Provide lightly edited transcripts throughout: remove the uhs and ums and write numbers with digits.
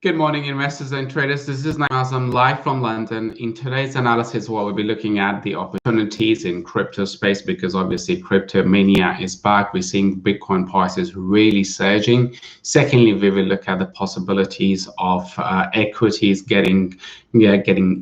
Good morning, investors and traders. This is Naeem Azam live from London. In today's analysis, we'll be looking at the opportunities in crypto space because obviously crypto mania is back. We're seeing Bitcoin prices really surging. Secondly, we will look at the possibilities of equities getting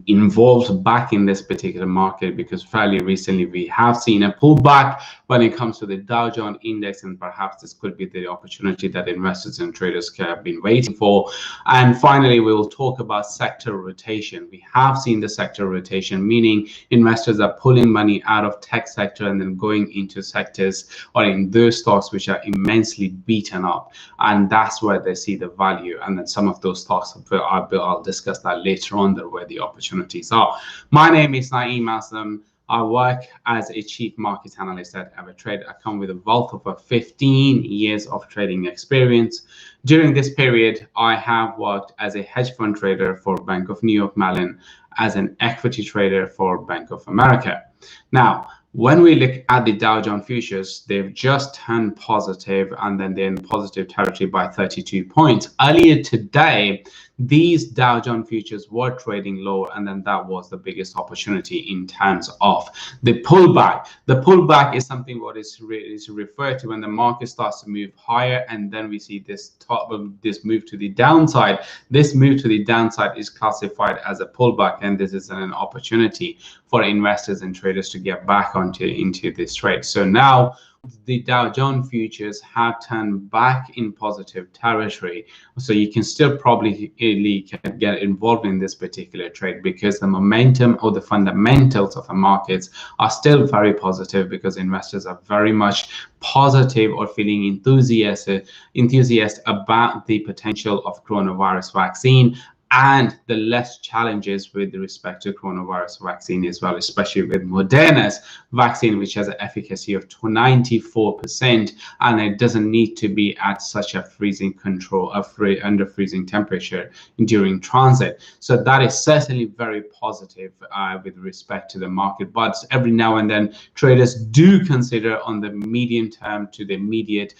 involved back in this particular market because fairly recently we have seen a pullback when it comes to the Dow Jones index, and perhaps this could be the opportunity that investors and traders have been waiting for. And finally, we will talk about sector rotation. We have seen the sector rotation, meaning investors are pulling money out of tech sector and then going into sectors or in those stocks which are immensely beaten up, and that's where they see the value. And then some of those stocks, I'll discuss that later on, where the opportunities are. My name is Naeem Azam. I work as a chief market analyst at Evertrade. I come with a wealth of 15 years of trading experience. During this period, I have worked as a hedge fund trader for Bank of New York Mellon, as an equity trader for Bank of America. Now, when we look at the Dow Jones futures, they've just turned positive, and then they're in positive territory by 32 points. Earlier today, these Dow Jones futures were trading low, and then that was the biggest opportunity in terms of the pullback. The pullback is something what is referred to when the market starts to move higher, and then we see this move to the downside. This move to the downside is classified as a pullback, and this is an opportunity for investors and traders to get back into this trade. So now the Dow Jones futures have turned back in positive territory, so you can still probably get involved in this particular trade because the momentum or the fundamentals of the markets are still very positive, because investors are very much positive or feeling enthusiastic about the potential of coronavirus vaccine and the less challenges with respect to coronavirus vaccine as well, especially with Moderna's vaccine, which has an efficacy of 94%, and it doesn't need to be at such a freezing under freezing temperature during transit. So that is certainly very positive with respect to the market. But every now and then, traders do consider on the medium term to the immediate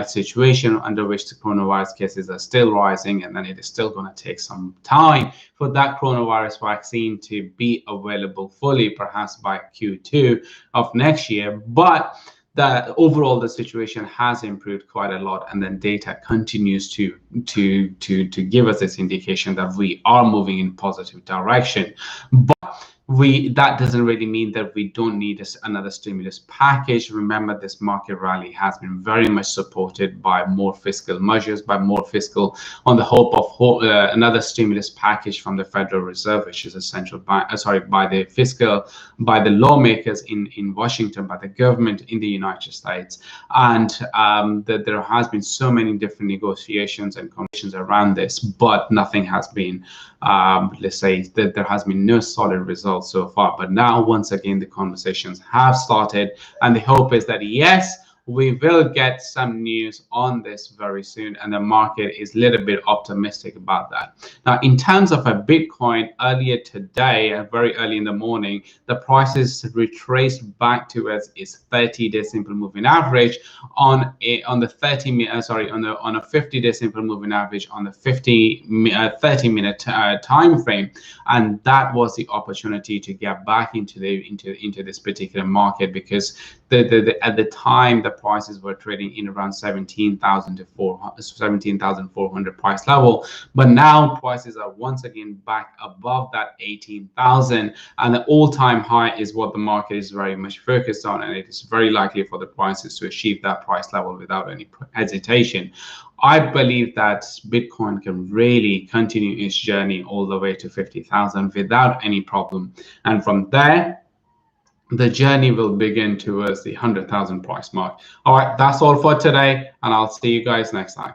situation under which the coronavirus cases are still rising, and then it is still going to take some time for that coronavirus vaccine to be available fully, perhaps by Q2 of next year. But that overall the situation has improved quite a lot, and then data continues to give us this indication that we are moving in positive direction. But that doesn't really mean that we don't need another stimulus package. Remember, this market rally has been very much supported by more fiscal measures, on the hope of another stimulus package from the Federal Reserve, which is a central bank, by the lawmakers in Washington, by the government in the United States. And that there has been so many different negotiations and conditions around this, but nothing has been, let's say that there has been no solid results so far. But now, once again, the conversations have started, and the hope is that yes, we will get some news on this very soon, and the market is a little bit optimistic about that. Now, in terms of a Bitcoin, earlier today, very early in the morning, the prices retraced back towards its 30-day simple moving average on a 50-day simple moving average on the 30-minute time frame, and that was the opportunity to get back into this particular market, because at the time the prices were trading in around 17,400 price level, but now prices are once again back above that 18,000, and the all-time high is what the market is very much focused on, and it is very likely for the prices to achieve that price level without any hesitation. I believe that Bitcoin can really continue its journey all the way to 50,000 without any problem, and from there the journey will begin towards the 100,000 price mark. All right, that's all for today, and I'll see you guys next time.